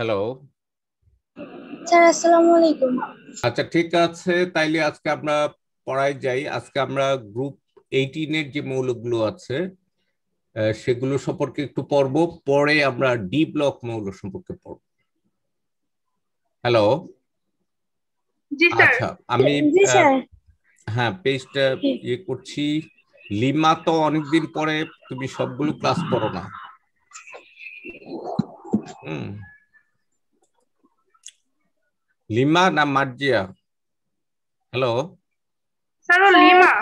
Hello. Sir আসসালামু আলাইকুম। আচ্ছা, ঠিক আছে, তাইলে আজকে আমরা পড়ায় যাই। আজকে আমরা গ্রুপ 18 এর যে মৌলগুলো আছে সেগুলো সম্পর্কে একটু পড়ব, পরে আমরা ডি ব্লক মৌল সম্পর্কে পড়ব। হ্যালো। জি স্যার। আচ্ছা, আমি জি স্যার। হ্যাঁ, পেজটা ইয়ে করছি। লিমা, তো অনেকদিন পরে তুমি সবগুলো ক্লাস করো না। লিমা না মার্জিয়া? হ্যালো। স্যার ও লিমা।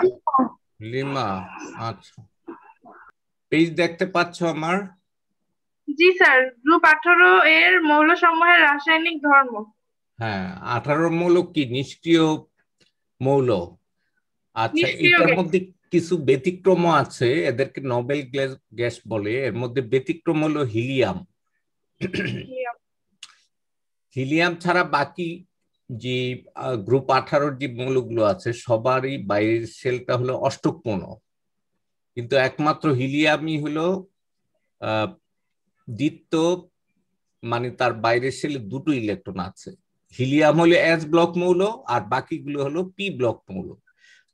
লিমা, আচ্ছা। পেজ দেখতে পাচ্ছ আমার? জি স্যার, গ্রুপ 18 এর মৌলসমূহের রাসায়নিক ধর্ম। হ্যাঁ, 18 মৌল কি নিষ্ক্রিয় মৌল। আচ্ছা, নিষ্ক্রিয় এটার গ্যাস। মধ্যে কিছু ব্যতিক্রম আছে, এদেরকে নোবেল গ্যাস বলে। এর মধ্যে ব্যতিক্রম হলো হিলিয়াম। হিলিয়াম ছাড়া বাকি যে গ্রুপ 18 যে মৌলগুলো আছে সবারই বাইরের শেলটা হলো অষ্টকপূর্ণ, কিন্তু একমাত্র হিলিয়ামই হলো দ্বিত্ব, মানে তার বাইরের শেলে দুটো ইলেকট্রন আছে। হিলিয়াম হলো এস ব্লক মৌল আর বাকিগুলো হলো পি ব্লক মৌল।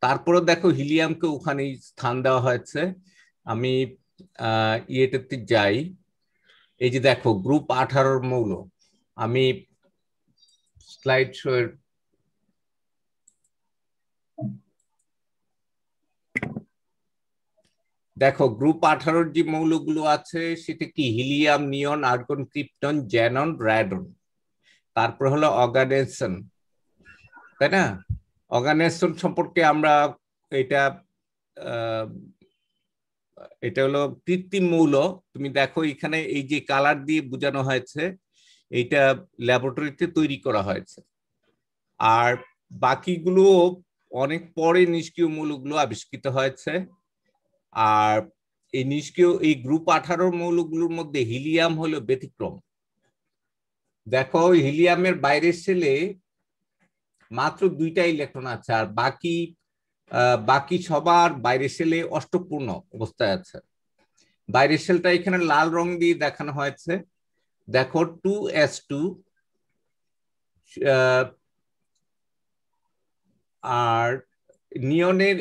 তারপরে দেখো হিলিয়ামকে ওখানে স্থান দেওয়া হয়েছে। আমি ইয়েটাতে যাই। এই যে দেখো গ্রুপ 18 মৌল, আমি স্লাইড শো এর দেখো গ্রুপ 18 যে মৌলগুলো আছে সেটা কি হিলিয়াম, নিয়ন, আর্গন, ক্রিপ্টন, জ্যানন, রাডন। তারপর হলো অর্গানেসন, তাই না? অর্গানেসন সম্পর্কে আমরা এটা এটা হলো কৃত্রিম মৌল। তুমি দেখো এখানে এই যে কালার দিয়ে বোঝানো হয়েছে, এইটা ল্যাবরেটরিতে তৈরি করা হয়েছে। আর বাকিগুলো অনেক পরে নিষ্ক্রিয় মৌলগুলো আবিষ্কৃত হয়েছে। আর এই নিষ্ক্রিয় এই গ্রুপ 18 মৌলগুলোর মধ্যে হিলিয়াম হলো ব্যতিক্রম। দেখো হিলিয়ামের বাইরের শেলে মাত্র 2টা ইলেকট্রন আছে, আর বাকি সবার বাইরের শেলে অষ্টকপূর্ণ অবস্থায় আছে। বাইরের শেলটা এখানে লাল রং দিয়ে দেখানো হয়েছে। দেখো 2s2, আর নিয়নের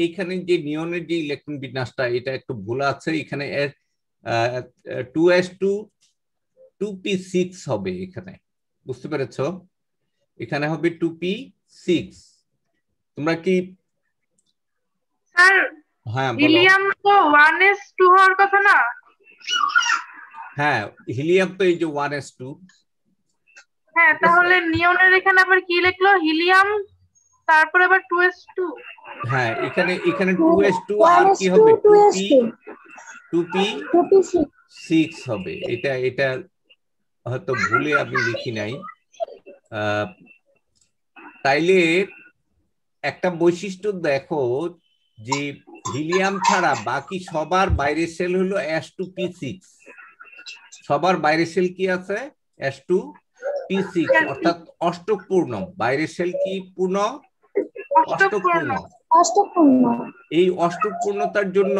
এইখানে যে নিয়নের যে ইলেকট্রন বিন্যাসটা এটা একটু ভুল আছে। এখানে 2s2 2p6 হবে এখানে, বুঝতে পেরেছ? এখানে হবে 2p6। তোমরা কি? স্যার হ্যাঁ বলো। হিলিয়াম তো 1s2 হওয়ার কথা না? হ্যাঁ, হিলিয়াম তো এই যে 1s2। হ্যাঁ, তাহলে নিয়নের এখানে আবার কি লিখলো? হিলিয়াম তারপর আবার 2s2। হ্যাঁ, এখানে 2s2 আর কি হবে 2p6 হবে। এটা হয়তো ভুলে আমি লিখি নাই। তাইলে একটা বৈশিষ্ট্য দেখো যে হিলিয়াম ছাড়া বাকি সবার বাইরের সেল হলো s2p6। সবার বাইরের সেল কি আছে? s2p6, অর্থাৎ অষ্টকপূর্ণ। বাইরের সেল কি পূর্ণ? অষ্টকপূর্ণ। এই অষ্টকপূর্ণতার জন্য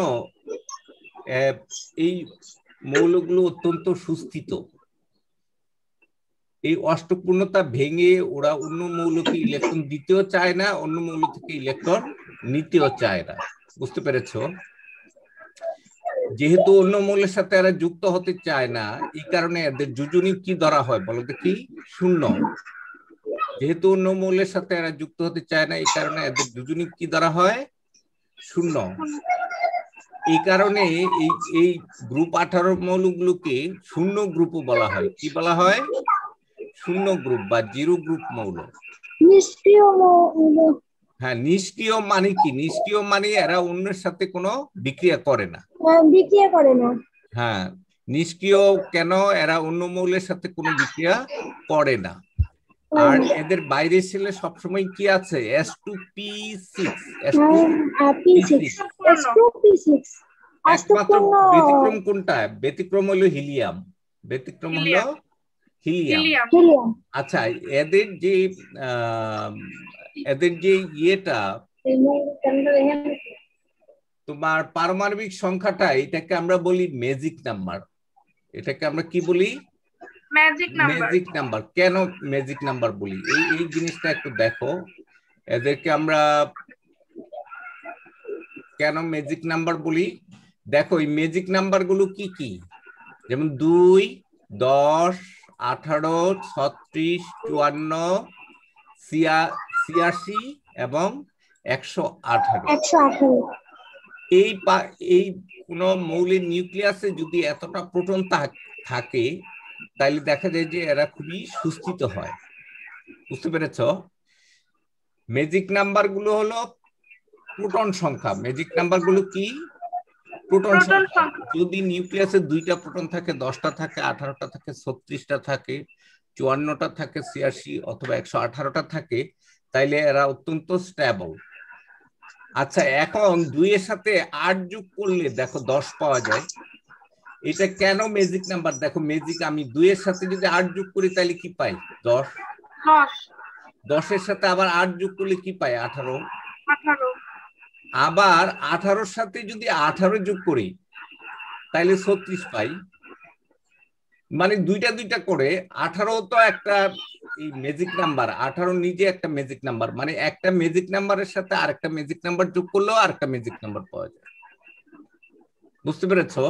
এই মৌলগুলো অত্যন্ত সুস্থিত। এই অষ্টপূর্ণতা ভেঙে ওরা অন্য মৌলকে ইলেকট্রন দিতেও চায় না, অন্য মৌল থেকে ইলেকট্রন নিতেও চায় না। বুঝতে পেরেছো? যেহেতু অন্য মৌলের সাথে এরা যুক্ত হতে চায় না, এই কারণে এদের যোজনী কি ধরা হয় বলো দেখি? শূন্য। যেহেতু অন্য মৌলের সাথে এরা যুক্ত হতে চায় না, এই কারণে এদের যোজনী কি ধরা হয়? শূন্য। এই কারণে এই গ্রুপ 18 মৌলগুলোকে শূন্য গ্রুপও বলা হয়। কি বলা হয়? শূন্য গ্রুপ বা জিরো গ্রুপ মৌল। নিষ্ক্রিয় মৌল। হ্যাঁ, নিষ্ক্রিয় মানে কি? নিষ্ক্রিয় মানে এরা অন্যের সাথে কোনো বিক্রিয়া করে না। বিক্রিয়া করে না। হ্যাঁ, নিষ্ক্রিয় কেন? এরা অন্য মৌলের সাথে কোনো বিক্রিয়া করে না। আর এদের বাইরে ছেলে সবসময় কি আছে? s2p6। একমাত্র ব্যতিক্রম কোনটা? ব্যতিক্রম হলো হিলিয়াম। ব্যতিক্রম হলো হিলিয়াম। আচ্ছা, এদের যে ইয়েটা তোমার পারমাণবিক সংখ্যাটা, এটাকে আমরা বলি ম্যাজিক নাম্বার। এটাকে আমরা কি বলি? Magic number. ম্যাজিক নাম্বার কেন ম্যাজিক নাম্বার বলি এই জিনিসটা একটু দেখো। এদেরকে আমরা কেন ম্যাজিক নাম্বার বলি দেখো। এই ম্যাজিক নাম্বার গুলো কি কি, যেমন 2, 10, 18, 36, 54, 86 এবং 118। এই কোন মৌলের নিউক্লিয়াসে যদি এতটা প্রোটন থাকে তাহলে দেখা যায় যে এরা খুবই সুস্থিত হয়। বুঝতে পেরেছ? ম্যাজিক নাম্বার গুলো হলো প্রোটন সংখ্যা। ম্যাজিক নাম্বার গুলো কি? প্রোটন সংখ্যা। যদি নিউক্লিয়াসে 2টা প্রোটন থাকে, 10টা থাকে, 18টা থাকে, 36টা থাকে, 54টা থাকে, 86 অথবা 118টা থাকে, তাইলে এরা অত্যন্ত স্টেবল। আচ্ছা, এখন 2 এর সাথে 8 যোগ করলে দেখো 10 পাওয়া যায়। এটা কেন ম্যাজিক নাম্বার? দেখো ম্যাজিক, আমি 2 এর সাথে যদি 8 যোগ করি তাহলে কি পাই? 10। 10 এর সাথে আবার 8 যোগ করলে কি পাই? 18। আবার 18 সাথে যদি 18 যোগ করি তাহলে 36 পাই। মানে দুইটা করে 18 তো একটা এই ম্যাজিক নাম্বার। 18 নিজে একটা ম্যাজিক নাম্বার, মানে একটা ম্যাজিক নাম্বারের সাথে আরেকটা ম্যাজিক নাম্বার যোগ করলেও আরেকটা ম্যাজিক নাম্বার পাওয়া যায়। বুঝতে পেরেছো?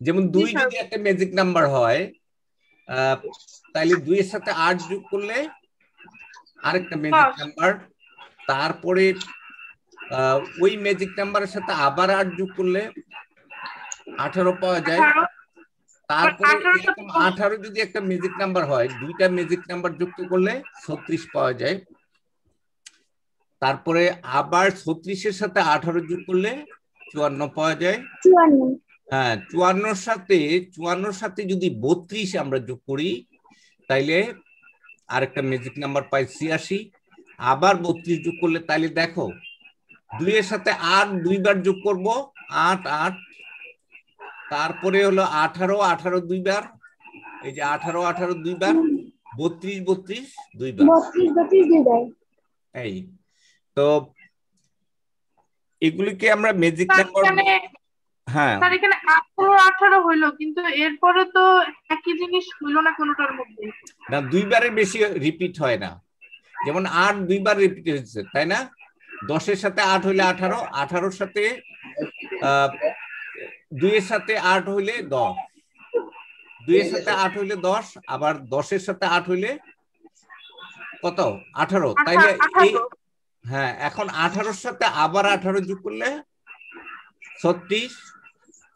যেমন 2 যদি একটা ম্যাজিক নাম্বার হয় তাহলে 2 এর সাথে 8 যোগ করলে আরেকটা ম্যাজিক নাম্বার, তারপরে ওই ম্যাজিক নাম্বারের সাথে আবার 8 যোগ করলে 18 পাওয়া যায়। তারপরে 18 যদি একটা ম্যাজিক নাম্বার হয়, 2টা ম্যাজিক নাম্বার যুক্ত করলে 36 পাওয়া যায়। তারপরে আবার 36 এর সাথে 18 যোগ করলে 54 পাওয়া যায়। 54। হ্যাঁ, 54 সাথে যদি 32 আমরা যোগ করি তাইলে আরেকটা ম্যাজিক নাম্বার পাই 86। আবার 32 যোগ করলে তাইলে দেখো 2 এর সাথে 8 দুইবার যোগ করব, 8 8। তারপরে হলো 18 18 দুইবার, এই যে 18 18 দুইবার, 32 32 দুইবার, 32 32 দুইবার। এই তো এগুলিকে আমরা ম্যাজিক নাম্বার। হ্যাঁ স্যার, এখানে 18 18 হইলো, কিন্তু এরপরে তো একই জিনিস হইলো না কোনোটার মধ্যে। না, দুইবারের বেশি রিপিট হয় না। যেমন 8 দুইবার রিপিট হয়েছে, তাই না? 10 এর সাথে 8 হইলে 18, 18 সাথে 2 এর সাথে 8 হইলে 10, 2 এর সাথে 8 হইলে 10, আবার 10 এর সাথে 8 হইলে কত? 18। তাইলে এই হ্যাঁ, এখন 18 সাথে আবার 18 যোগ করলে 36,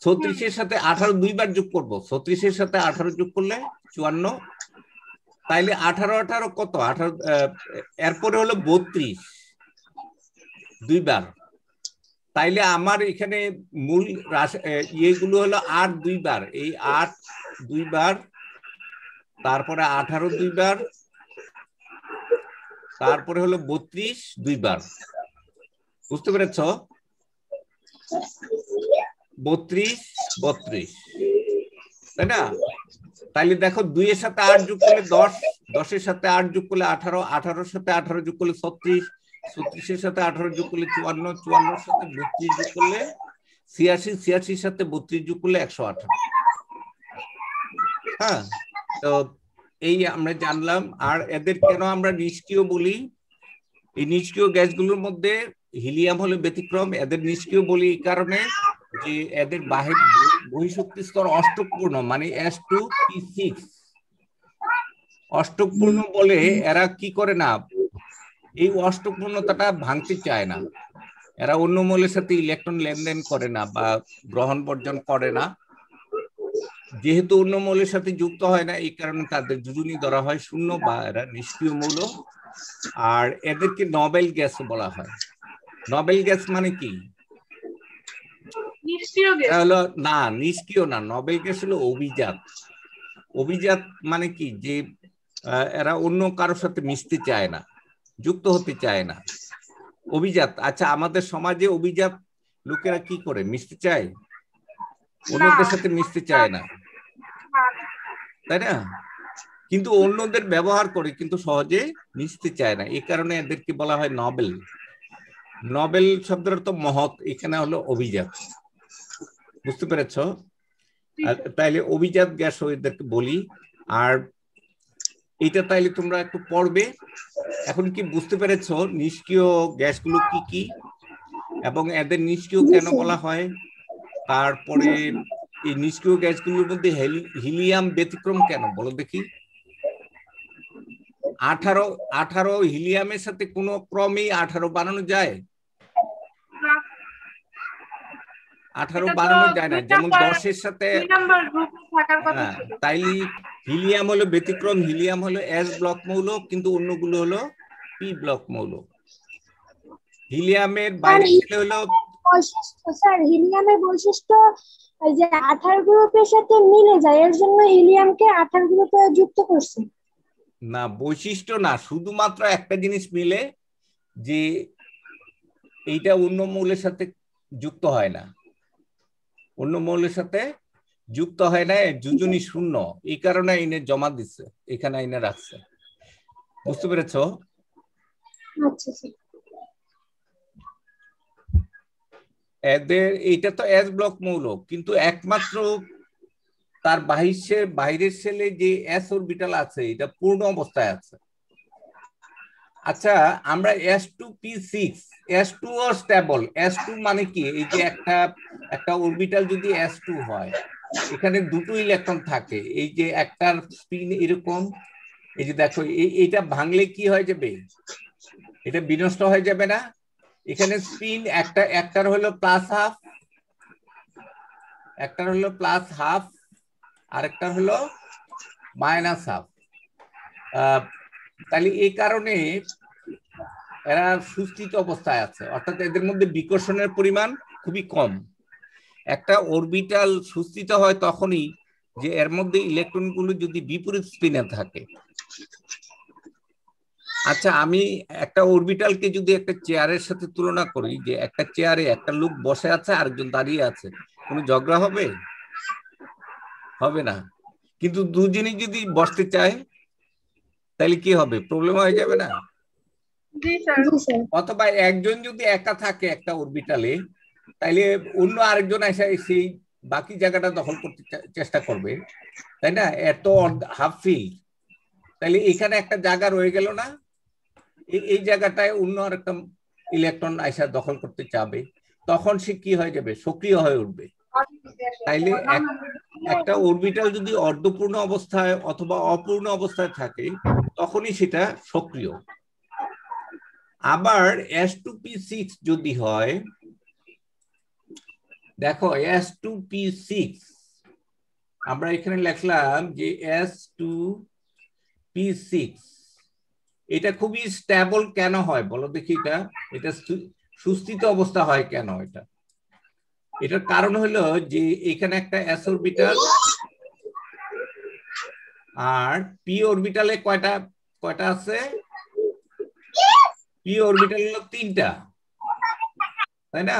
36 এর সাথে 18 দুইবার যোগ করব, 36 এর সাথে 18 যোগ করলে 54। তাইলে 18 18 কত? 18, এরপরে হলো 32 দুইবার। তাইলে আমার এখানে মূল ইয়েগুলো হলো 8 দুইবার, এই 8 দুইবার, তারপরে 18 দুইবার, তারপরে হলো 32 দুইবার। বুঝতে পেরেছ? 32 32, তাই না? তাইলে দেখো 2 এর সাথে 8 যোগ করলে 10, 10 এর সাথে 8 যোগ করলে 18, 18 এর সাথে 18 যোগ করলে 36, 36 এর সাথে 18 যোগ করলে 54, 54 এর সাথে 32 যোগ করলে 86, 86 এর সাথে 32 যোগ করলে 118। হ্যাঁ, তো এই আমরা জানলাম। আর এদের কেন আমরা নিষ্ক্রিয় বলি? এই নিষ্ক্রিয় গ্যাসগুলোর মধ্যে হিলিয়াম হলো ব্যতিক্রম। এদের নিষ্ক্রিয় বলি এই কারণে যে এদের বাহির বহিঃশক্তি স্তর অষ্টকপূর্ণ, মানে S2P6 অষ্টকপূর্ণ বলে এরা কি করে না, এই অষ্টকপূর্ণতাটা ভাঙতে চায় না। এরা অন্য মৌলের সাথে ইলেকট্রন লেনদেন করে না বা গ্রহণ বর্জন করে না। যেহেতু অন্য মৌলের সাথে যুক্ত হয় না, এই কারণে তাদের যোজনী ধরা হয় শূন্য বা এরা নিষ্ক্রিয় মৌল। আর এদেরকে নোবেল গ্যাস বলা হয়। নোবেল গ্যাস মানে কি? হলো না, নিষ্ক্রিয় না, নোবেল গ্যাস হলো অভিজাত। অভিজাত মানে কি? যে এরা অন্য কারোর সাথে মিশতে চায় না, যুক্ত হতে চায় না, অভিজাত। আচ্ছা, আমাদের সমাজে অভিজাত লোকেরা কি করে? মিশতে চায়, অন্যদের সাথে মিশতে চায় না, তাই না? কিন্তু অন্যদের ব্যবহার করে, কিন্তু সহজে মিশতে চায় না। এই কারণে এদেরকে বলা হয় নোবেল। নোবেল শব্দের অর্থ মহৎ, এখানে হলো অভিজাত। বুঝতে পেরেছ? তাইলে অভিজাত গ্যাস এদেরকে বলি। আর এটা তাইলে তোমরা একটু পড়বে। এখন কি বুঝতে পেরেছো নিষ্ক্রিয় গ্যাসগুলো কি কি এবং এদের নিষ্ক্রিয় কেন বলা হয়? তারপরে এই নিষ্ক্রিয় গ্যাসগুলোর মধ্যে হিলিয়াম ব্যতিক্রম কেন বলো দেখি। 18 হিলিয়ামের সাথে কোনো ক্রমেই 18 বানানো যায়? 18 বানানো যায় না, যেমন 10-এর সাথে। তাইলে হিলিয়াম হলো ব্যতিক্রম, হিলিয়াম হলো এস ব্লক মৌল, কিন্তু অন্যগুলো হলো পি ব্লক মৌল। হিলিয়ামের বাইরে হলো স্যার হিলিয়ামের বৈশিষ্ট্য যে 18 গ্রুপের সাথে মিলে যায়, এর জন্য হিলিয়ামকে 18 গ্রুপে যুক্ত করছে। না, বৈশিষ্ট্য না, শুধুমাত্র একটা জিনিস মিলে যে এইটা অন্য মৌলের সাথে যুক্ত হয় না, অন্য মৌলের সাথে যুক্ত হয় না, যোজনী শূন্য, এই কারণে এনে জমা দিচ্ছে, এখানে এনে রাখছে। বুঝতে পেরেছো? আচ্ছা স্যার। এদের এইটা তো এস ব্লক মৌল, কিন্তু একমাত্র তার বাইরের সেলে যে এস অরবিটাল আছে এটা পূর্ণ অবস্থায় আছে। আচ্ছা, আমরা S2P6, S2 ও স্টেবল। S2 মানে কি? এই যে একটা অরবিটাল যদি S2 হয়, এখানে দুটো ইলেকট্রন থাকে, এই যে একটার স্পিন এরকম, এই যে দেখো এইটা ভাঙলে কি হয়ে যাবে? এটা বিনষ্ট হয়ে যাবে না? এখানে স্পিন একটার হলো +½ একটার হলো +½ আরেকটার হলো -½ তাহলে এই কারণে এরা সুস্থিত অবস্থায় আছে, অর্থাৎ এদের মধ্যে বিকর্ষণের পরিমাণ খুবই কম। একটা অরবিটাল সুস্থিত হয় তখনই যে এর মধ্যে ইলেকট্রনগুলো যদি বিপরীত স্পিনে থাকে। আচ্ছা, আমি একটা অরবিটালকে যদি একটা চেয়ারের সাথে তুলনা করি, যে একটা চেয়ারে একটা লোক বসে আছে আরেকজন দাঁড়িয়ে আছে, কোনো ঝগড়া হবে? হবে না। কিন্তু দুজনই যদি বসতে চায় তাহলে কি হবে? প্রবলেম হয়ে যাবে না? অথবা একজন যদি একা থাকে একটা অরবিটালে, তাইলে অন্য আরেকজন এসে সেই বাকি জায়গাটা দখল করতে চেষ্টা করবে, তাই না? এত হাফ ফিল্ড, তাহলে এখানে একটা জায়গা রয়ে গেল না? এই জায়গাটায় অন্য আরেকটা ইলেকট্রন এসে দখল করতে চাবে, তখন সে কি হয়ে যাবে? সক্রিয় হয়ে উঠবে। তাইলে একটা অরবিটাল যদি অর্ধপূর্ণ অবস্থায় অথবা অপূর্ণ অবস্থায় থাকে তখনই সেটা সক্রিয়। আবার S2P6 যদি হয়, দেখো S2P6 আমরা এখানে লিখলাম যে S2P6 এটা খুবই স্টেবল কেন হয় বলো দেখি? এটা সুস্থিত অবস্থা হয় কেন? এটার কারণ হলো যে এখানে একটা s অরবিটাল আর p অরবিটালে কয়টা আছে? p অরবিটাল হলো 3টা, তাই না?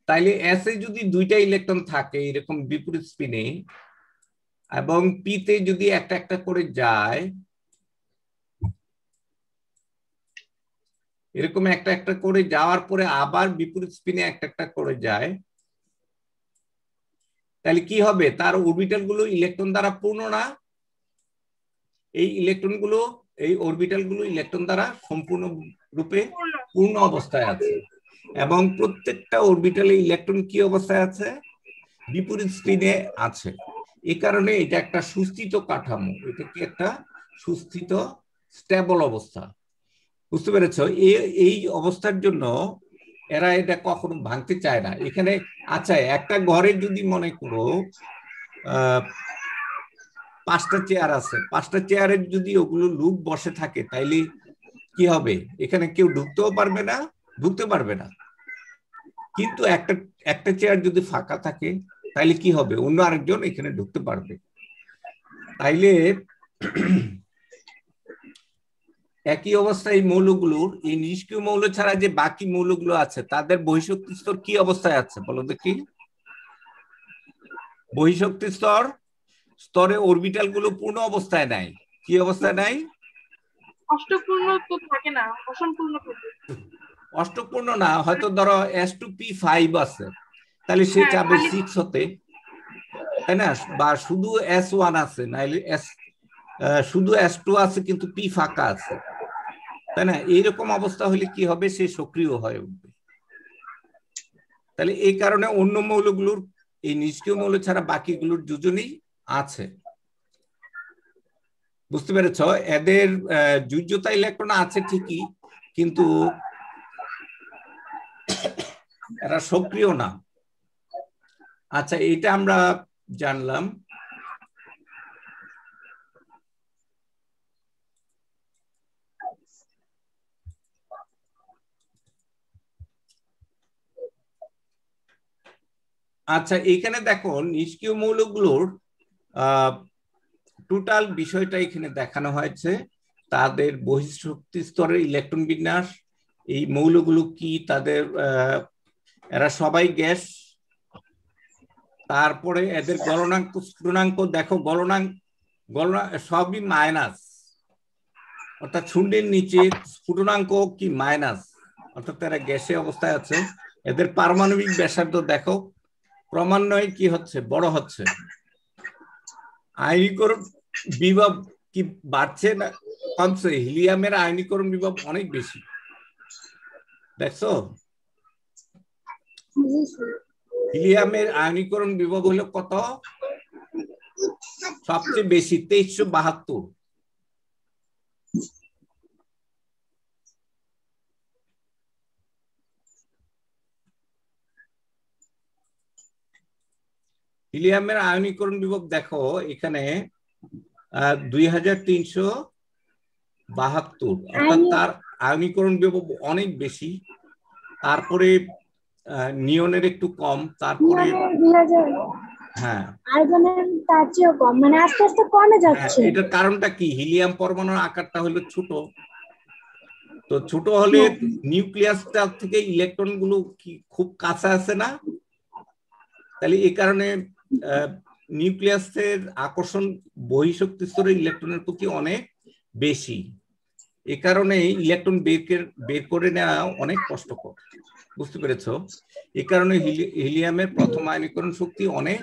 তাইলে s এ যদি 2টা ইলেকট্রন থাকে এরকম বিপরীত স্পিনে, এবং p তে যদি একটা একটা করে যায়, এরকম একটা একটা করে যাওয়ার পরে আবার বিপরীত স্পিনে একটা একটা করে যায়, তাহলে কি হবে? তার অরবিটাল গুলো ইলেকট্রন দ্বারা পূর্ণ না? এই অরবিটাল গুলো ইলেকট্রন দ্বারা সম্পূর্ণ রূপে পূর্ণ অবস্থায় আছে, এবং প্রত্যেকটা অরবিটালে ইলেকট্রন কি অবস্থায় আছে? বিপরীত স্পিনে আছে। এই কারণে এটা একটা সুস্থিত কাঠামো, এটা কি একটা সুস্থিত স্টেবল অবস্থা। বুঝতে পেরেছো? এই অবস্থার জন্য এরা এটা কখনো ভাঙতে চায় না। এখানে আচ্ছা, একটা ঘরে যদি মনে করো 5টা চেয়ার আছে, 5টা চেয়ারের যদি ওগুলো লোক বসে থাকে তাইলে কি হবে? এখানে কেউ ঢুকতে পারবে না। কিন্তু একটা চেয়ার যদি ফাঁকা থাকে তাইলে কি হবে? অন্য আরেকজন এখানে ঢুকতে পারবে। তাইলে একই অবস্থায় এই মৌলগুলোর, এই নিষ্ক্রিয় মৌল ছাড়া যে বাকি মৌলগুলো আছে তাদের বহিঃশক্তি স্তর কি অবস্থায় আছে বলো দেখি? বহিঃশক্তি স্তরে অরবিটাল গুলো পূর্ণ অবস্থায় নাই। কি অবস্থায় নাই? অষ্টপূর্ণ তো থাকে না, অসম্পূর্ণ থাকে। অষ্টপূর্ণ না, হয়তো ধরো S2P5 আছে, তাহলে সে চাবে 6 হতে, তাই না, বা শুধু S1 আছে, নাইলে শুধু S2 আছে কিন্তু P ফাঁকা আছে, তাই না? এইরকম অবস্থা হলে কি হবে, সে সক্রিয় হয়ে উঠবে। তাহলে এই কারণে অন্য মৌলগুলোর, এই নিষ্ক্রিয় মৌল ছাড়া বাকিগুলোর যোজনই আছে। বুঝতে পেরেছ? এদের যোজ্যতা ইলেকট্রন আছে ঠিকই, কিন্তু এরা সক্রিয় না। আচ্ছা, এটা আমরা জানলাম। আচ্ছা, এখানে দেখো নিষ্ক্রিয় মৌলগুলোর টোটাল বিষয়টা এখানে দেখানো হয়েছে, তাদের বহিঃশক্তি স্তরের ইলেকট্রন বিন্যাস, এই মৌলগুলো কি, তাদের এরা সবাই গ্যাস, তারপরে এদের গলনাঙ্ক স্ফুটনাঙ্ক দেখো, গলনাঙ্ক সবই মাইনাস, অর্থাৎ শূন্যের নিচে স্ফুটনাঙ্ক কি মাইনাস, অর্থাৎ এরা গ্যাসে অবস্থায় আছে। এদের পারমাণবিক ব্যাসার্ধ দেখো ক্রমান্বয়ে কি হচ্ছে, বড় হচ্ছে। আয়নীকরণ বিভব কি বাড়ছে না কমছে? হিলিয়ামের আয়নীকরণ বিভব অনেক বেশি, দেখছো? হিলিয়ামের আয়নীকরণ বিভব হলো কত? সবচেয়ে বেশি, 2372। হিলিয়ামের আয়নীকরণ বিভব দেখো এখানে 2372, অর্থাৎ তার আয়নীকরণ বিভব অনেক বেশি। তারপরে নিয়নের একটু কম, তারপরে হ্যাঁ আর্গনের তার চেয়েও কম, মানে আস্তে আস্তে কমে যাচ্ছে। এটার কারণটা কি? হিলিয়াম পরমাণুর আকারটা হলো ছোট, তো ছোট হলে নিউক্লিয়াসটা থেকে ইলেকট্রন গুলো কি খুব কাছে আসে না? তাহলে এই কারণে নিউক্লিয়াসের আকর্ষণ বহিঃশক্তি স্তরের ইলেকট্রনের প্রতি অনেক বেশি। এ কারণে ইলেকট্রন বের করে নেওয়া অনেক কষ্টকর। বুঝতে পেরেছ? এ কারণে হিলিয়ামের প্রথম আয়নীকরণ শক্তি অনেক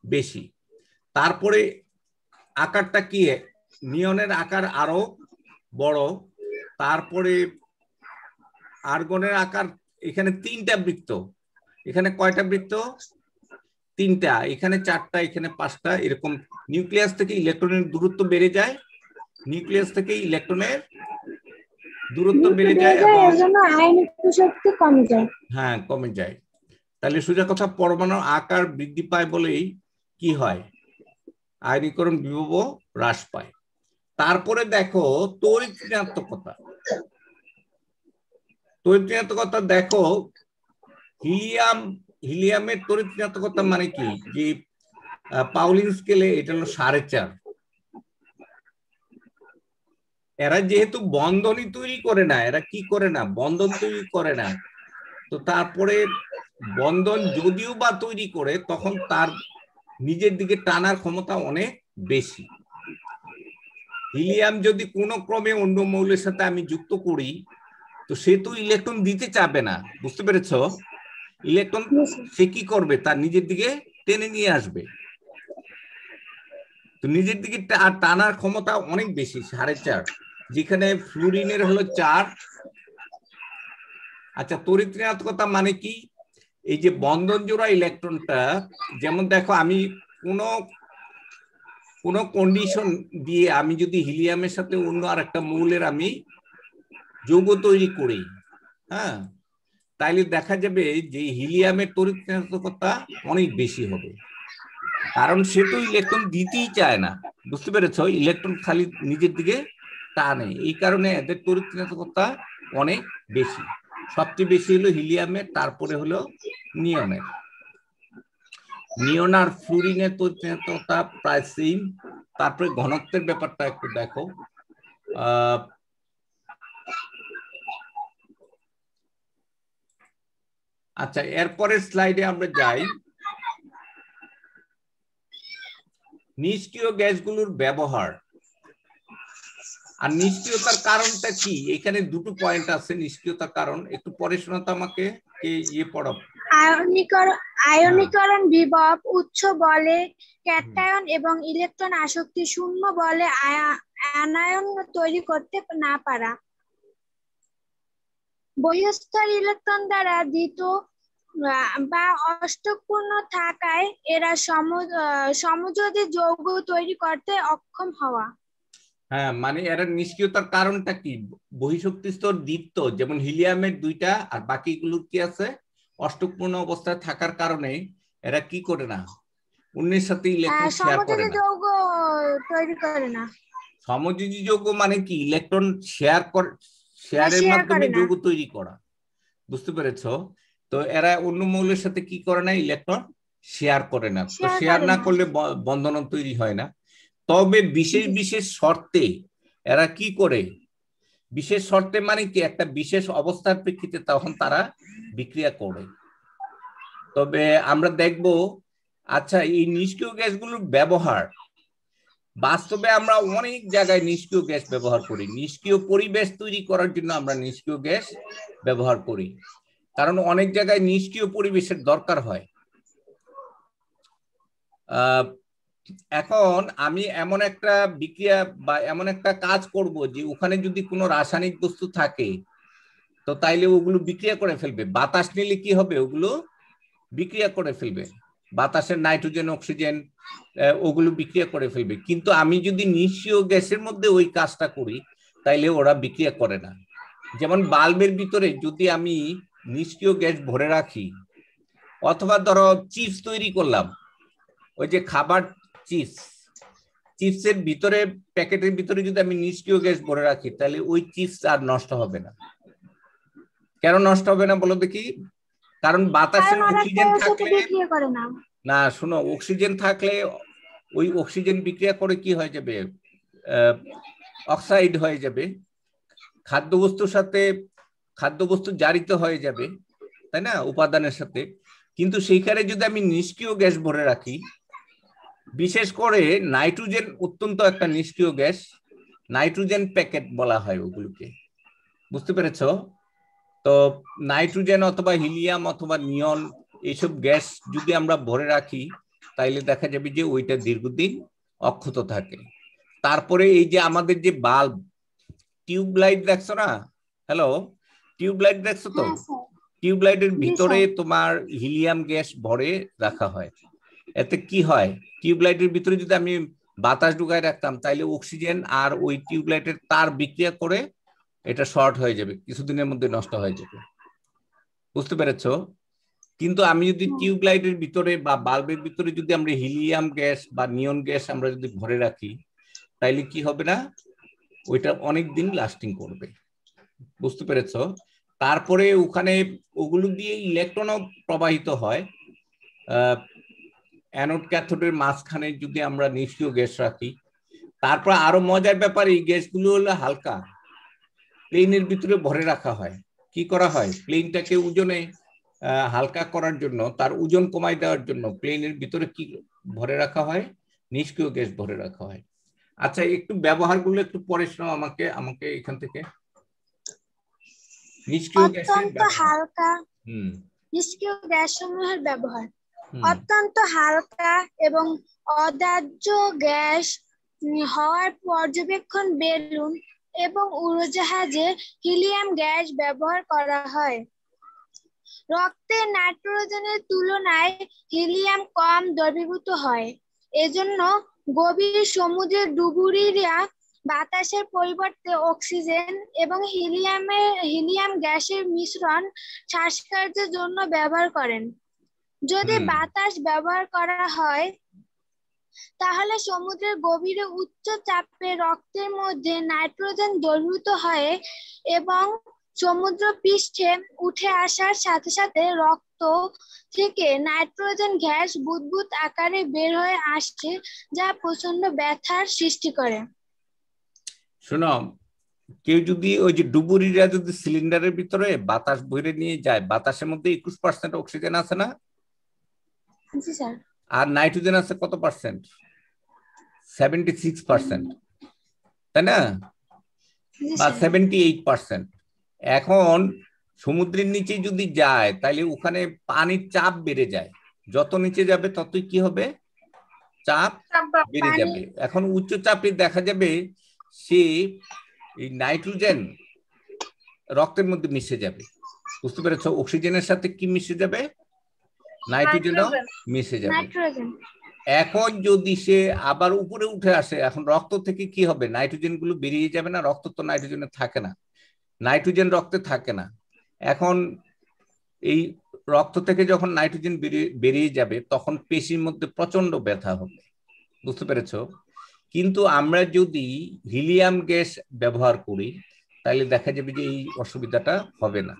বেশি। তারপরে আকারটা কি, নিয়নের আকার আরো বড়। তারপরে আর্গনের আকার, এখানে 3টা বৃত্ত, এখানে কয়টা বৃত্ত? 3টা, এখানে 4টা, এখানে 5টা, এরকম। নিউক্লিয়াস থেকে ইলেকট্রনের দূরত্ব বেড়ে যায়, নিউক্লিয়াস থেকে ইলেকট্রনের দূরত্ব বেড়ে যায় এবং আয়নিক শক্তি কমে যায়। হ্যাঁ, কমে যায়। তাহলে সোজা কথা, পরমাণুর আকার বৃদ্ধি পায় বলেই কি হয়, আয়নীকরণ বিভব হ্রাস পায়। তারপরে দেখো তড়িৎ ঋণাত্মকতা। তড়িৎ ঋণাত্মকতা দেখো, হিলিয়ামের তড়িৎ ঋণাত্মকতা মানে কি, যে পাউলিন স্কেলে এটা হলো 4.5। এরা যেহেতু বন্ধনই তৈরি করে না, এরা কি করে না, বন্ধন তৈরি করে না, তো তারপরে বন্ধন যদিও বা তৈরি করে, তখন তার নিজের দিকে টানার ক্ষমতা অনেক বেশি। হিলিয়াম যদি কোনো ক্রমে অন্য মৌলের সাথে আমি যুক্ত করি, তো সে তো ইলেকট্রন দিতে চাবে না। বুঝতে পেরেছ? ইলেকট্রন সে কি করবে, তার নিজের দিকে টেনে নিয়ে আসবে। তো নিজের দিকে টানার ক্ষমতা অনেক বেশি, 4.5, যেখানে ফ্লুরিনের হলো 4। আচ্ছা, তড়িৎ ঋণাত্মকতা মানে কি, এই যে বন্ধন জোড়া ইলেকট্রনটা, যেমন দেখো আমি কোন কন্ডিশন দিয়ে আমি যদি হিলিয়ামের সাথে অন্য আরেকটা মৌলের আমি যৌগ তৈরি করি, হ্যাঁ, তাইলে দেখা যাবে যে হিলিয়ামের তড়িৎ ঋণাত্মকতা অনেক বেশি হবে, কারণ সে তো ইলেকট্রন দিতেই চায় না। বুঝতে পেরেছ? ইলেকট্রন খালি নিজের দিকে টানে, এই কারণে এদের তড়িৎ ঋণাত্মকতা অনেক বেশি। সবচেয়ে বেশি হলো হিলিয়ামের, তারপরে হলো নিয়নের। নিয়ন আর ফ্লুরিনের তড়িৎ ঋণাত্মকতা প্রায় সেম। তারপরে ঘনত্বের ব্যাপারটা একটু দেখো। আচ্ছা, এরপরের স্লাইডে আমরা যাই। নিষ্ক্রিয় গ্যাসগুলোর ব্যবহার আর নিষ্ক্রিয়তার কারণটা কি, এখানে দুটো পয়েন্ট আছে। নিষ্ক্রিয়তার কারণ একটু পরে শোনাতো আমাকে, কে ইয়ে পড়াবো? আয়নীকরণ বিভব উচ্চ বলে ক্যাটায়ন এবং ইলেকট্রন আসক্তি শূন্য বলে আনায়ন তৈরি করতে না পারা। বহিঃস্তর ইলেকট্রন দ্বারা দ্বিত বা অষ্টকপূর্ণ থাকায় এরা সমযোজী যৌগ তৈরি করতে অক্ষম হওয়া। হ্যাঁ, মানে এরা নিষ্ক্রিয়তার কারণটা কি? বহিঃশক্তি স্তর দ্বিত্ব, যেমন হিলিয়ামের 2টা আর বাকিগুলোর কি আছে, অষ্টকপূর্ণ অবস্থায় থাকার কারণে এরা কি করে না, অন্যের সাথে ইলেকট্রন শেয়ার করে সমযোজী না। যৌগ তৈরি করে না। সমযোজী যৌগ মানে কি? ইলেকট্রন শেয়ারের মাধ্যমে যৌগ তৈরি করা, বুঝতে পেরেছো? তো এরা অন্য মৌলের সাথে কি করে না, ইলেকট্রন শেয়ার করে না। তো শেয়ার না করলে বন্ধন তৈরি হয় না। তবে বিশেষ বিশেষ শর্তে এরা কি করে, বিশেষ শর্তে মানে কি, একটা বিশেষ অবস্থার প্রেক্ষিতে তখন তারা বিক্রিয়া করে। তবে আমরা দেখব, আচ্ছা এই নিষ্ক্রিয় গ্যাসগুলোর ব্যবহার বাস্তবে আমরা অনেক জায়গায় নিষ্ক্রিয় গ্যাস ব্যবহার করি। নিষ্ক্রিয় পরিবেশ তৈরি করার জন্য আমরা নিষ্ক্রিয় গ্যাস ব্যবহার করি, কারণ অনেক জায়গায় নিষ্ক্রিয় পরিবেশের দরকার হয়। এখন আমি এমন একটা বিক্রিয়া বা এমন একটা কাজ করব যে ওখানে যদি কোনো রাসায়নিক বস্তু থাকে তো তাইলে ওগুলো বিক্রিয়া করে ফেলবে। বাতাস নিলে কি হবে, ওগুলো বিক্রিয়া করে ফেলবে। বাতাসের নাইট্রোজেন, অক্সিজেন ওগুলো বিক্রিয়া করে ফেলবে। কিন্তু আমি যদি নিষ্ক্রিয় গ্যাসের মধ্যে ওই কাজটা করি তাইলে ওরা বিক্রিয়া করে না। যেমন বাল্বের ভিতরে যদি আমি নিষ্ক্রিয় গ্যাস ভরে রাখি, অথবা ধরো চিপস তৈরি করলাম, ওই যে খাবার চিপসের ভিতরে, প্যাকেটের ভিতরে যদি আমি নিষ্ক্রিয় গ্যাস ভরে রাখি তাহলে ওই চিপস আর নষ্ট হবে না। কেন নষ্ট হবে না বলো দেখি? কারণ বাতাসে অক্সিজেন থাকলে না, শোনো, অক্সিজেন থাকলে ওই অক্সিজেন বিক্রিয়া করে কি হয়ে যাবে, অক্সাইড হয়ে যাবে, খাদ্যবস্তুর সাথে খাদ্যবস্তু জারিত হয়ে যাবে, তাই না, উপাদানের সাথে। কিন্তু সেইখানে যদি আমি নিষ্ক্রিয় গ্যাস ভরে রাখি, বিশেষ করে নাইট্রোজেন অত্যন্ত একটা নিষ্ক্রিয় গ্যাস, নাইট্রোজেন প্যাকেট বলা হয় ওগুলোকে, বুঝতে পেরেছো? তো নাইট্রোজেন অথবা হিলিয়াম অথবা নিয়ন এইসব গ্যাস যদি আমরা ভরে রাখি তাইলে দেখা যাবে যে ওইটা দীর্ঘদিন অক্ষত থাকে। তারপরে এই যে আমাদের যে বাল্ব, টিউবলাইট দেখছো না? হ্যালো, টিউবলাইট দেখছো তো? টিউবলাইটের ভিতরে তোমার হিলিয়াম গ্যাস ভরে রাখা হয়। এতে কি হয়, টিউবলাইটের ভিতরে যদি আমি বাতাস ঢুকায় রাখতাম তাইলে অক্সিজেন আর ওই টিউবলাইটের তার বিক্রিয়া করে এটা শর্ট হয়ে যাবে, কিছুদিনের মধ্যে নষ্ট হয়ে যাবে, বুঝতে পেরেছো? কিন্তু আমি যদি টিউবলাইটের ভিতরে বা বাল্বের ভিতরে যদি আমরা হিলিয়াম গ্যাস বা নিয়ন গ্যাস আমরা যদি ভরে রাখি তাইলে কি হবে না, ওইটা অনেক দিন লাস্টিং করবে, বুঝতে পেরেছো? তারপরে ওখানে ওগুলো দিয়ে ইলেকট্রনও প্রবাহিত হয়। অ্যানোড ক্যাথোডের মাঝখানে যদি আমরা নিষ্ক্রিয় গ্যাস রাখি, তারপর আরো মজার ব্যাপার, এই গ্যাসগুলো হলো হালকা, প্লেনের ভিতরে ভরে রাখা হয়। কি করা হয়, প্লেনটাকে ওজনে হালকা করার জন্য, তার ওজন কমাই দেওয়ার জন্য প্লেনের ভিতরে কি ভরে রাখা হয়, নিষ্ক্রিয় গ্যাস ভরে রাখা হয়। আচ্ছা, একটু ব্যবহারগুলো একটু পরে শোনাও আমাকে এখান থেকে। নিষ্ক্রিয় গ্যাসের হালকা, নিষ্ক্রিয় গ্যাস সমূহের ব্যবহার। অত্যন্ত হালকা এবং অদাহ্য গ্যাস হওয়ার পর্যবেক্ষণ বেলুন এবং উড়োজাহাজে হিলিয়াম গ্যাস ব্যবহার করা হয়। রক্তে নাইট্রোজেনের তুলনায় হিলিয়াম কম দ্রবীভূত হয়, এজন্য গভীর সমুদ্রের ডুবুরিরা বাতাসের পরিবর্তে অক্সিজেন এবং হিলিয়াম গ্যাসের মিশ্রণ শ্বাসকার্যের জন্য ব্যবহার করেন। যদি বাতাস ব্যবহার করা হয় তাহলে সমুদ্রের গভীরে উচ্চ চাপে রক্তের মধ্যে নাইট্রোজেন দ্রবীভূত হয় এবং সমুদ্র পৃষ্ঠে উঠে আসার সাথে সাথে রক্ত থেকে নাইট্রোজেন গ্যাস বুদবুদ আকারে বের হয়ে আসছে, যা প্রচন্ড ব্যথার সৃষ্টি করে। শোনো, কেউ যদি ওই যে ডুবুরিরা যদি সিলিন্ডারের ভিতরে বাতাস ভরে নিয়ে যায়, বাতাসের মধ্যে 21% অক্সিজেন আছে না? জি স্যার। আর নাইট্রোজেন আছে কত পার্সেন্ট? 76%, তাই না? বা 78%। এখন সমুদ্রের নিচে যদি যায় তাহলে ওখানে পানির চাপ বেড়ে যায়, যত নিচে যাবে ততই কি হবে, চাপ বেড়ে যাবে। এখন উচ্চ চাপে দেখা যাবে সে এই নাইট্রোজেন রক্তের মধ্যে মিশে যাবে, বুঝতে পেরেছো? অক্সিজেনের সাথে কি মিশে যাবে, নাইট্রোজেনও মিশে যাবে। এখন যদি সে আবার উপরে উঠে আসে, এখন রক্ত থেকে কি হবে, নাইট্রোজেন গুলো বেরিয়ে যাবে না, রক্ত তো নাইট্রোজেনে থাকে না, নাইট্রোজেন রক্তে থাকে না। এখন এই রক্ত থেকে যখন নাইট্রোজেন বেরিয়ে যাবে তখন পেশির মধ্যে প্রচন্ড ব্যথা হবে, বুঝতে পেরেছো? কিন্তু আমরা যদি হিলিয়াম গ্যাস ব্যবহার করি তাহলে দেখা যাবে যে এই অসুবিধাটা হবে না।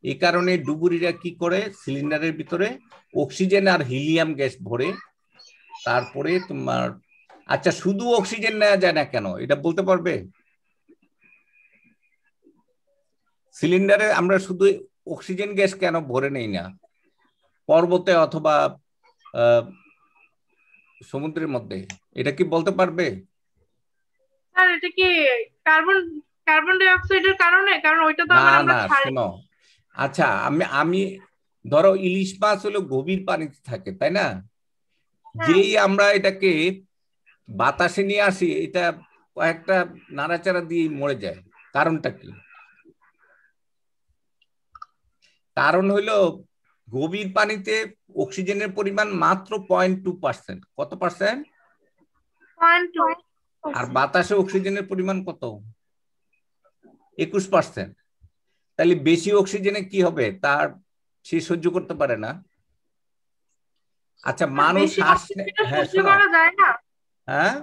এই কারণে ডুবুরিরা কি করে, সিলিন্ডারের ভিতরে অক্সিজেন আর হিলিয়াম গ্যাস ভরে তারপরে তোমার, আচ্ছা শুধু অক্সিজেন নেওয়া যায় না কেন এটা বলতে পারবে? সিলিন্ডারে আমরা শুধু অক্সিজেন গ্যাস কেন ভরে নেই না পর্বতে অথবা সমুদ্রের মধ্যে, এটা কি বলতে পারবে? স্যার এটা কি কার্বন ডাই অক্সাইডের কারণে? কারণ ওইটা তো আমরা ছাড়ি। শোনো, আচ্ছা আমি ধরো ইলিশ মাছ হলো গভীর পানিতে থাকে, তাই না? যেই আমরা এটাকে বাতাসে নিয়ে আসি এটা কয়েকটা নাড়াচাড়া দিয়ে মরে যায়, কারণটা কি? কারণ হলো গভীর পানিতে অক্সিজেনের পরিমাণ মাত্র 0.2%। কত পার্সেন্ট? 0.2। আর বাতাসে অক্সিজেনের পরিমাণ কত? 21%। তাহলে বেশি অক্সিজেনে কি হবে, তার সে সহ্য করতে পারে না। আচ্ছা মানুষ শ্বাস সহ্য করা যায় না? হ্যাঁ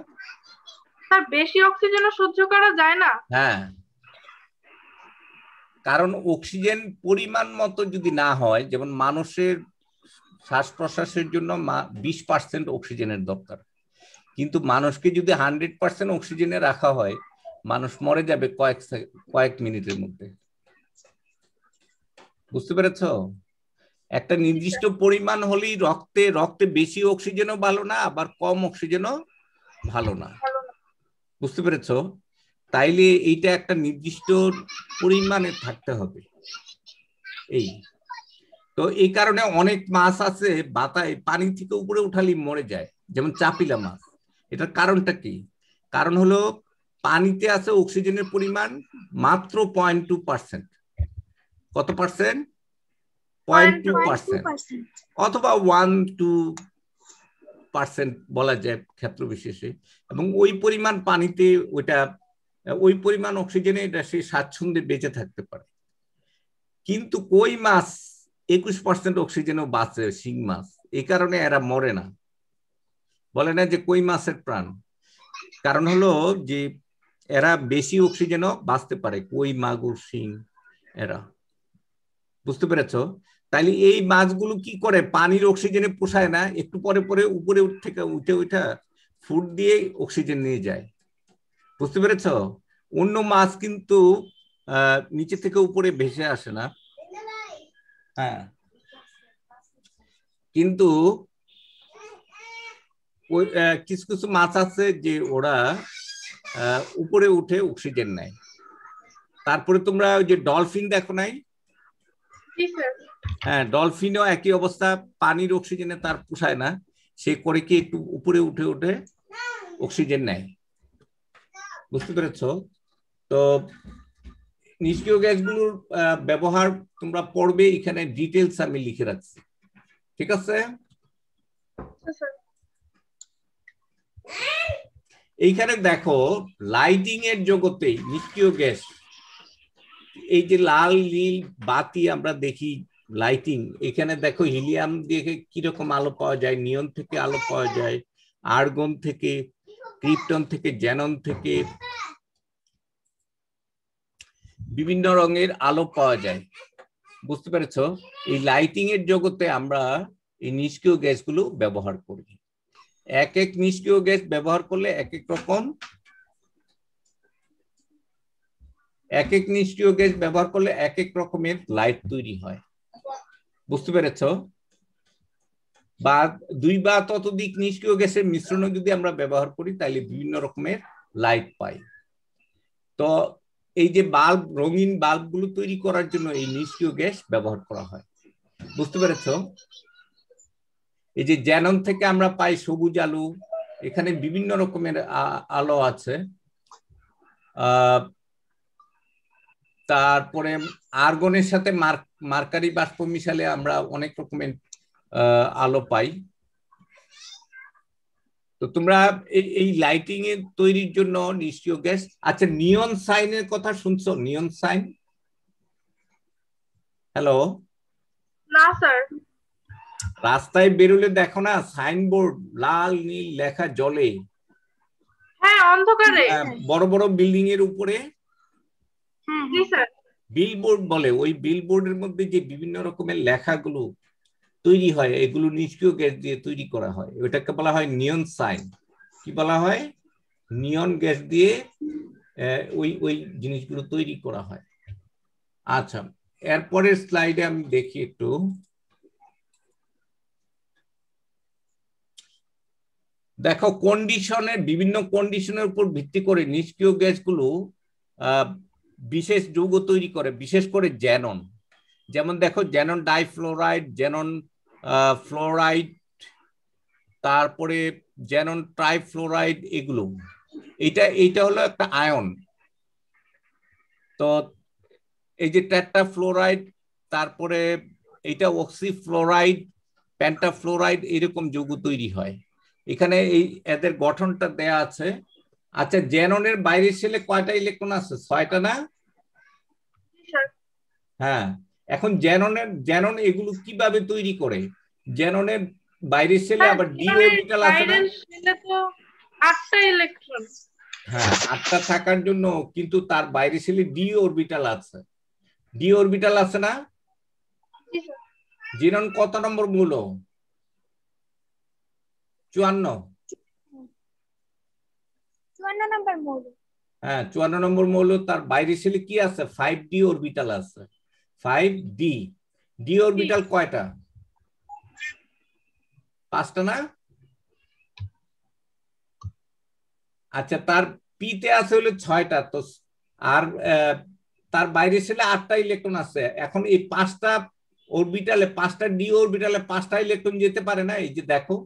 স্যার বেশি অক্সিজেনও সহ্য করা যায় না। হ্যাঁ, কারণ অক্সিজেন পরিমাণ মতো যদি না হয়, যেমন মানুষের শ্বাস প্রশ্বাসের জন্য 20% অক্সিজেনের দরকার, কিন্তু মানুষকে যদি 100% অক্সিজেনে রাখা হয় মানুষ মরে যাবে কয়েক মিনিটের মধ্যে, বুঝতে পেরেছো? একটা নির্দিষ্ট পরিমাণ হলেই রক্তে বেশি অক্সিজেনও ভালো না, আবার কম অক্সিজেনও ভালো না, বুঝতে পেরেছো? তাইলে এইটা একটা নির্দিষ্ট পরিমাণে থাকতে হবে। এই তো এই কারণে অনেক মাছ আছে বাতায় পানি থেকে উপরে উঠালি মরে যায়, যেমন চাপিলা মাছ। এটার কারণটা কি? কারণ হলো পানিতে আছে অক্সিজেনের পরিমাণ মাত্র 0.2%। কত পার্সেন্ট? 0.2% অথবা 1-2% বলা যায় ক্ষেত্র বিশেষে। এবং ওই পরিমাণ পানিতে ওই পরিমাণ অক্সিজেনে এটা সে স্বাচ্ছন্দ্যে বেঁচে থাকতে পারে। কিন্তু কই মাছ 21% অক্সিজেনও বাঁচে, শিং মাছ, এই কারণে এরা মরে না। বলে না যে কই মাছের প্রাণ, কারণ হলো যে এরা বেশি অক্সিজেনও বাঁচতে পারে, কই, মাগুর, শিং এরা, বুঝতে পেরেছো? তাইলে এই মাছগুলো কি করে, পানির অক্সিজেনে পোষায় না, একটু পরে পরে উপরে থেকে উঠে ফুট দিয়ে অক্সিজেন নিয়ে যায়, বুঝতে পেরেছো? অন্য মাছ কিন্তু নিচে থেকে উপরে ভেসে আসে না। হ্যাঁ, কিন্তু কিছু কিছু মাছ আছে যে ওরা উপরে উঠে অক্সিজেন নেয়। তারপরে তোমরা ওই যে ডলফিন দেখো নাই? হ্যাঁ, ডলফিনও একই অবস্থা, পানির অক্সিজেনে তার পোষায় না, সে করে কি একটু উপরে উঠে উঠে অক্সিজেন নেয়, বুঝতে পেরেছো? তো নিষ্ক্রিয় গ্যাসগুলোর ব্যবহার তোমরা পড়বে, এখানে ডিটেলস আমি লিখে রাখছি, ঠিক আছে? এইখানে দেখো লাইটিং এর জগতে নিষ্ক্রিয় গ্যাস, এই যে লাল নীল বাতি আমরা দেখি লাইটিং, এখানে দেখো হিলিয়াম দিয়ে কিরকম আলো পাওয়া যায়, নিয়ন থেকে আলো পাওয়া যায়, আর্গন থেকে, ক্রিপ্টন থেকে, জ্যানন থেকে বিভিন্ন রঙের আলো পাওয়া যায়, বুঝতে পেরেছো? এই লাইটিং এর জগতে আমরা এই নিষ্ক্রিয় গ্যাসগুলো ব্যবহার করি। এক এক নিষ্ক্রিয় গ্যাস ব্যবহার করলে এক এক নিষ্ক্রিয় গ্যাস ব্যবহার করলে এক এক রকমের লাইট তৈরি হয়, বুঝতে পেরেছো? বা 2 বা ততোধিক নিষ্ক্রিয় গ্যাসের মিশ্রণ যদি আমরা ব্যবহার করি তাহলে বিভিন্ন রকমের লাইট পাই। তো এই যে বাল্ব, রঙিন বাল্বগুলো তৈরি করার জন্য এই নিষ্ক্রিয় গ্যাস ব্যবহার করা হয়। বুঝতে পেরেছ? এই যে জ্যানন থেকে আমরা পাই সবুজ আলো, এখানে বিভিন্ন রকমের আলো আছে। তারপরে আর্গনের সাথে মার্কারি বাষ্প মিশালে আমরা অনেক রকমের আলো পাই। তো তোমরা এই লাইটিং এর তৈরির জন্য নিষ্ক্রিয় গ্যাস। আচ্ছা, নিয়ন সাইনের কথা শুনছো? নিয়ন সাইন? হ্যালো? না স্যার। রাস্তায় বেরোলে দেখো না সাইনবোর্ড লাল নীল লেখা জ্বলে? হ্যাঁ, অন্ধকারে। বড় বড় বিল্ডিং এর উপরে জি স্যার। বিলবোর্ড বলে। ওই বিলবোর্ডের মধ্যে যে বিভিন্ন রকমের লেখাগুলো তৈরি হয়, এগুলো নিষ্ক্রিয় গ্যাস দিয়ে তৈরি করা হয়। ওইটাকে বলা হয় নিয়ন সাইন। কি বলা হয়? নিয়ন গ্যাস দিয়ে ওই জিনিসগুলো তৈরি করা হয়। আচ্ছা, এরপরের স্লাইডে আমি দেখি একটু। দেখো, কন্ডিশনের বিভিন্ন কন্ডিশনের উপর ভিত্তি করে নিষ্ক্রিয় গ্যাসগুলো বিশেষ যৌগ তৈরি করে, বিশেষ করে জ্যানন। যেমন দেখো, জ্যানন ডাইফ্লোরাইড, জ্যানন ফ্লোরাইড, তারপরে জ্যানন ট্রাইফ্লোরাইড, এগুলো। এইটা হলো একটা আয়ন। তো এই যে টেট্রাফ্লোরাইড, তারপরে এটা অক্সিফ্লোরাইড, পেন্টাফ্লোরাইড, এরকম যৌগ তৈরি হয়। এখানে এই এদের গঠনটা দেয়া আছে। আচ্ছা, জ্যাননের বাইরের শেলে কয়টা ইলেকট্রন আছে? 6টা না? হ্যাঁ। এখন জ্যানন এগুলো কিভাবে তৈরি করে? জ্যাননের বাইরের শেলে আবার ডি অরবিটাল আছে না? তো 8টা ইলেকট্রন। হ্যাঁ, 8টা থাকার জন্য কিন্তু তার বাইরের শেলে ডি অরবিটাল আছে। ডি অরবিটাল আছে না? জ্যানন কত নম্বর মৌল? 54 নম্বর মৌল। হ্যাঁ, 54 নম্বর মৌল। তার বাইরের শেলে কি আছে? 5d অরবিটাল আছে। 5d। ডি অরবিটাল কয়টা? 5টা না? আচ্ছা, তার পি তে আছে হলো 6টা। তো আর তার বাইরে ছিল 8টা ইলেকট্রন আছে। এখন এই 5টা অরবিটালে, 5টা ডি অরবিটালে 5টা ইলেকট্রন যেতে পারে না। এই যে দেখো,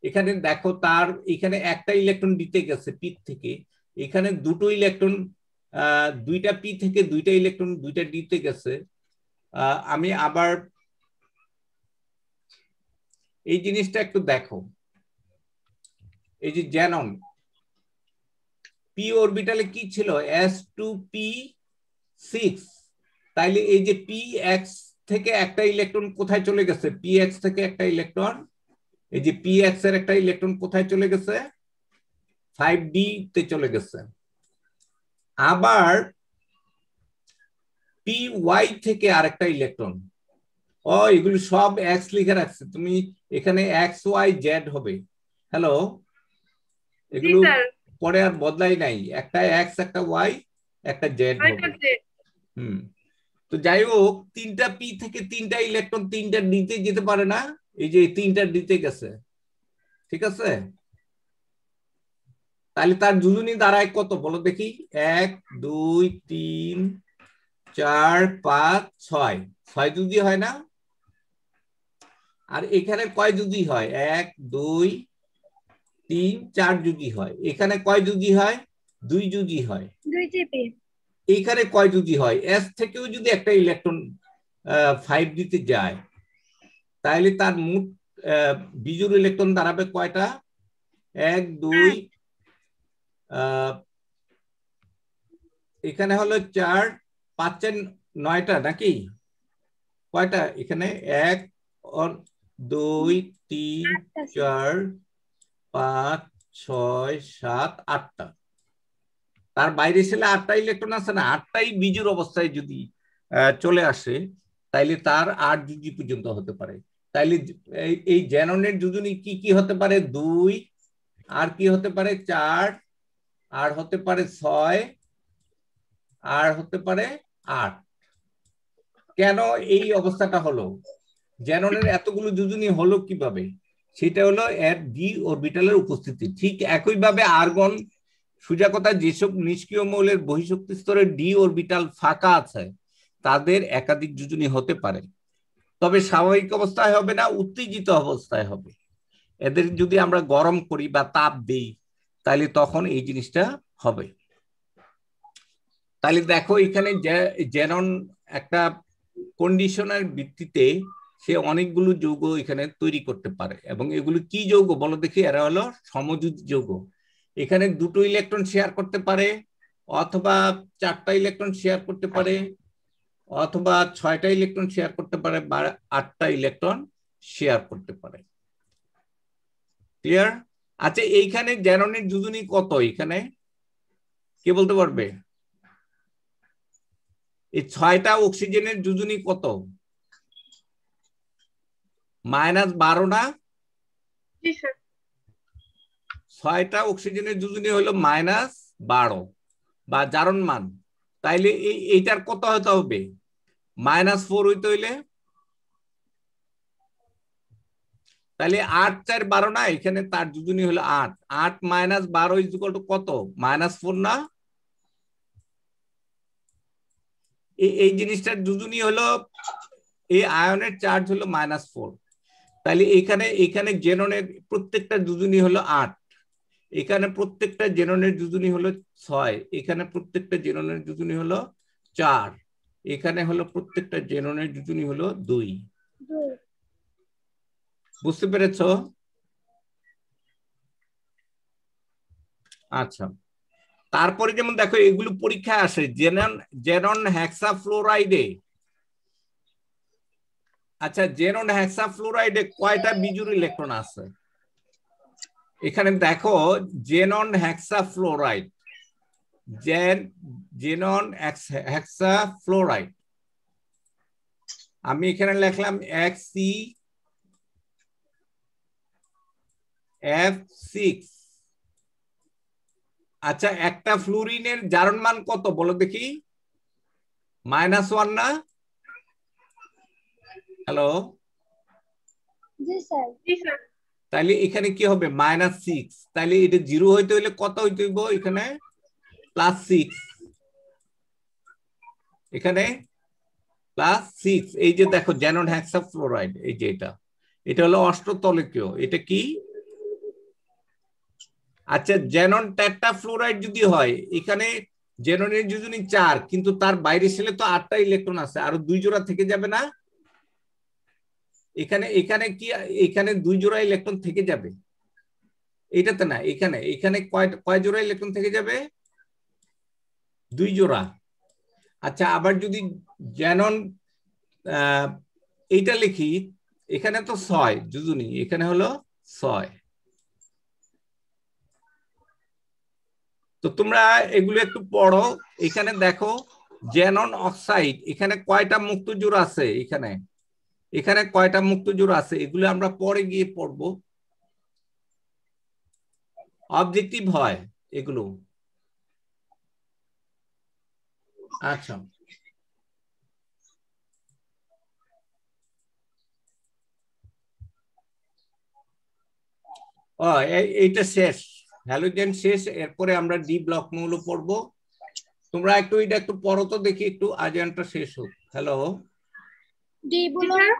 এখানে দেখো, তার এখানে একটা ইলেকট্রন দিতে গেছে পি থেকে, এখানে দুটো ইলেকট্রন, 2টা পি থেকে 2টা ইলেকট্রন 2টা দিতে গেছে। আমি আবার এই জিনিসটা একটু দেখো। এই যে জ্যানন পি অরবিটালে কি ছিল? s2p6। তাইলে এই যে পি এক্স থেকে একটা ইলেকট্রন কোথায় চলে গেছে? পি এক্স থেকে একটা ইলেকট্রন, এই যে পি এক্স এর একটা ইলেকট্রন কোথায় চলে গেছে? 5d তে চলে গেছে। আবার পি ওয়াই থেকে আরেকটা ইলেকট্রন, এগুলো সব এক্স লিখে রাখছে তুমি, এখানে এক্স ওয়াই জেড হবে। হ্যালো? এগুলো পরে আর বদলাই নাই, একটা এক্স, একটা ওয়াই, একটা জেড হবে। তো যাই হোক, 3টা পি থেকে 3টা ইলেকট্রন 3টা ডিতে যেতে পারে না। এই যে 3টা ডিতে গেছে, ঠিক আছে? তাহলে তার যোজনী দাঁড়ায় কত বলো দেখি? 1 2 3 4 5 6। 6 যদি হয় না? আর এখানে কয় যদি হয়? 1 2 3 4 যদি হয়। এখানে কয় যদি হয়? 2 যদি হয়। 2 জিপি। এইখানে কয় যদি হয়? এস থেকেও যদি একটা ইলেকট্রন 5 দিতে যায়, তাহলে তার মোট বিজোড় ইলেকট্রন দাঁড়াবে কয়টা? 1 2, এখানে হলো 4 5 9টা নাকি? কয়টা এখানে? 1 2 3 4 5 6 7 8টা। তার বাইরে ছিল 8টা ইলেকট্রন আছে না? 8টাই বিজোড় অবস্থায় যদি চলে আসে, তাইলে তার 8 যোজি পর্যন্ত হতে পারে। তাইলে এই জ্যাননের যোজনী কি কি হতে পারে? 2, আর কি হতে পারে? 4, আর হতে পারে 6, আর হতে পারে 8। কেন এই অবস্থাটা হলো? জ্যাননের এতগুলো যোজনী হলো কিভাবে? সেটা হলো এর ডি অরবিটালের উপস্থিতি। ঠিক একইভাবে আর্গন সোজা কথা, যেসব নিষ্ক্রিয় মৌলের বহিঃশক্তি স্তরে ডি অরবিটাল ফাঁকা আছে তাদের একাধিক যোজনী হতে পারে, তবে স্বাভাবিক অবস্থায় হবে না, উত্তেজিত অবস্থায় হবে। এদের যদি আমরা গরম করি বা তাপ দেই তাহলে তখন এই জিনিসটা হবে। তাহলে দেখো এখানে জেনন একটা কন্ডিশনের ভিত্তিতে সে অনেকগুলো যৌগ এখানে তৈরি করতে পারে, এবং এগুলো কি যৌগ বলো দেখি? এরা হলো সমযোজী যৌগ। এখানে 2টো ইলেকট্রন শেয়ার করতে পারে, অথবা 4টা ইলেকট্রন শেয়ার করতে পারে, অথবা 6টা ইলেকট্রন শেয়ার করতে পারে, বা 8টা ইলেকট্রন শেয়ার করতে পারে। ক্লিয়ার? আচ্ছা, এইখানে জেননের যোজনী কত এখানে কে বলতে পারবে? এই 6টা অক্সিজেনের যোজনী কত? -12 না? 6টা অক্সিজেনের যোজনী হলো -12 বা জারণ মান। তাইলে এইটার কত হতে হবে? -4 হইতে হইলে তাহলে 8 4 12 না, এখানে তার যোজনী হলো 8। 8 - 12 ইকুয়াল টু কত? -4 না? এই জিনিসটার যোজনী হলো, এই আয়নের চার্জ হলো -4। তাহলে এখানে জেননের প্রত্যেকটা যোজনী হলো 8, এখানে প্রত্যেকটা জেননের যোজনী হলো 6, এখানে প্রত্যেকটা জেননের যোজনী হলো 4, এখানে হলো প্রত্যেকটা জেননের যোজনী হলো 2। বুঝতে পেরেছো? আচ্ছা, তারপরে যেমন দেখো এগুলো পরীক্ষায় আসে। জেনন হেক্সাফ্লোরাইডে, আচ্ছা জেনন হেক্সাফ্লোরাইডে কয়টা বিজোড় ইলেকট্রন আছে? এখানে দেখো জেনন হেক্সাফ্লোরাইড, জেনন হেক্সাফ্লোরাইড, আমি এখানে লিখলাম HCF6। আচ্ছা, একটা ফ্লুরিনের জারণ মান কত বলো দেখি? -1 না? হ্যালো, জি স্যার। তাহলে এখানে কি হবে? -6। তাহলে এটা 0 হইতে হইলে কত হইতে হইব? এখানে +6, এখানে +6। এই যে দেখো জেনন হেক্সাফ্লোরাইড, এই যে এটা হলো অষ্টতলকীয়। এটা কি? আচ্ছা, জেনন টেট্রাফ্লোরাইড যদি হয়, এখানে জেননের যোজনী 4, কিন্তু তার বাইরে শেলে তো 8টা ইলেকট্রন আছে, আরো 2 জোড়া থেকে যাবে না? এখানে কি, এখানে 2 জোড়া ইলেকট্রন থেকে যাবে, এটাতে না। এখানে কয় জোড়া ইলেকট্রন থেকে যাবে? 2 জোড়া। আচ্ছা, আবার যদি জেনন এইটা লিখি, এখানে তো 6 যোজনী, এখানে হলো 6। তো তোমরা এগুলো একটু পড়ো। এখানে দেখো জেনন অক্সাইড, এখানে কয়টা মুক্ত জোড়া আছে? এখানে কয়টা মুক্ত জোড়া আছে? এগুলো আমরা পরে গিয়ে পড়বো, অবজেক্টিভ হয় এগুলো। আচ্ছা, এইটা শেষ, হ্যালোজেন শেষ। এরপরে আমরা ডি ব্লক মৌল পড়বো। তোমরা এটা একটু পড়ো তো দেখি, একটু আজানটা শেষ হোক। হ্যালো, ডি ব্লক,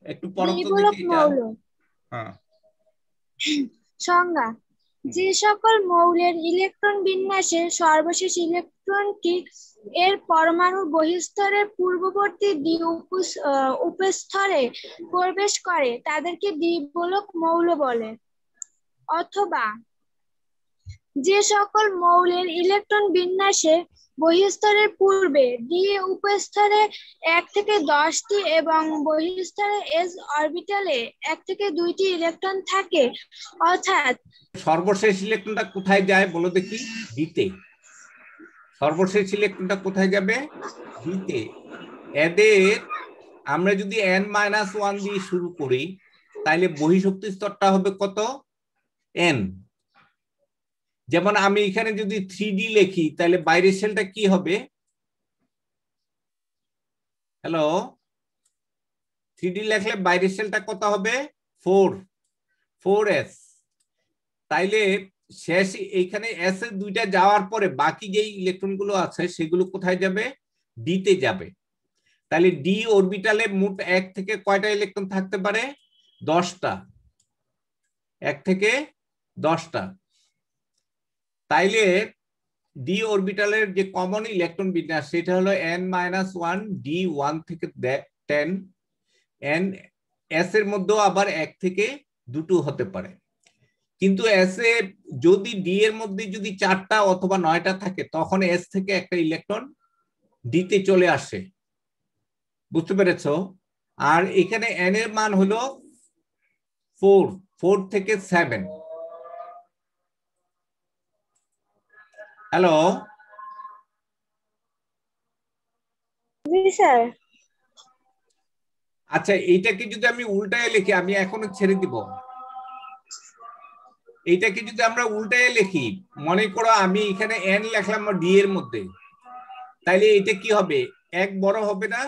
একটু পড়ো তো দেখি এটা। হ্যাঁ, সংজ্ঞা: যে সকল মৌলের ইলেকট্রন বিন্যাসের সর্বশেষ ইলেকট্রনটি এর পরমাণু বহিঃস্তরের পূর্ববর্তী দ্বি উপস্তরে প্রবেশ করে তাদেরকে দ্বিবলক মৌল বলে। অথবা যে সকল মৌলের ইলেকট্রন বিন্যাসে বহিঃস্তরের পূর্বে ডি উপস্তরে 1 থেকে 10টি এবং বহিঃস্তরে এস অরবিটালে 1 থেকে 2টি ইলেকট্রন থাকে, অর্থাৎ সর্বশেষ ইলেকট্রনটা কোথায় যায় বলো দেখি? ডিতে। সর্বশেষ ইলেকট্রনটা কোথায় যাবে? ডিতে। এদের আমরা যদি n-1 দিয়ে শুরু করি, তাহলে বহিঃশক্তি স্তরটা হবে কত? n। যেমন আমি এখানে যদি 3D লিখি, তাহলে বাইরের শেলটা কি হবে? হ্যালো, 3D লিখলে বাইরের শেলটা কত হবে? 4s। তাইলে শেষ এইখানে এস এর দুইটা যাওয়ার পরে বাকি যে ইলেকট্রন গুলো আছে সেগুলো কোথায় যাবে, ডি তে যাবে। তাহলে ডি অরবিটালে মোট 1 থেকে কয়টা ইলেকট্রন থাকতে পারে, 10টা, 1 থেকে 10টা। তাইলে ডি অরবিটালের যে কমন ইলেকট্রন বিন্যাস সেটা হলো n-1 ডি 1 থেকে 10, n এস এর মধ্যেও আবার 1 থেকে 2 হতে পারে। কিন্তু এস এ যদি ডি এর মধ্যে যদি 4টা অথবা 9টা থাকে তখন এস থেকে একটা ইলেকট্রন ডি তে চলে আসে, বুঝতে পেরেছো? আর এখানে এন এর মান হলো 4 থেকে 7। হ্যালো, জি স্যার। আচ্ছা এইটাকে যদি আমি উল্টায় লিখি, আমি এখনো ছেড়ে দিব, এইটাকে যদি আমরা উল্টায় লিখি, মনে করো আমি এখানে এন লিখলাম ডি এর মধ্যে, তাইলে এটা কি হবে, 1 বড় হবে না?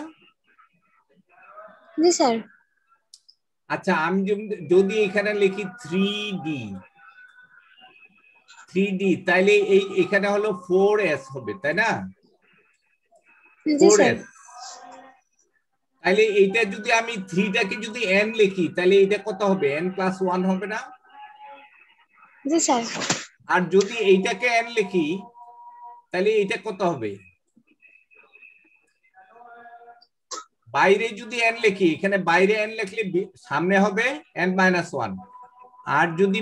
জি স্যার। আচ্ছা আমি যদি এখানে লিখি 3d, তাইলে এই এখানে হলো 4s হবে, তাই না? জি স্যার। 4s। তাইলে এইটা যদি আমি 3টাকে যদি n লিখি তাহলে এটা কত হবে, n+1 হবে না? জি স্যার। আর যদি এইটাকে n লিখি তাহলে এইটা কত হবে, বাইরে যদি n লিখি, এখানে বাইরে n লিখলে সামনে হবে n-1, আর যদি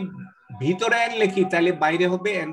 ভিতরে n লিখি তাহলে বাইরে হবে n+।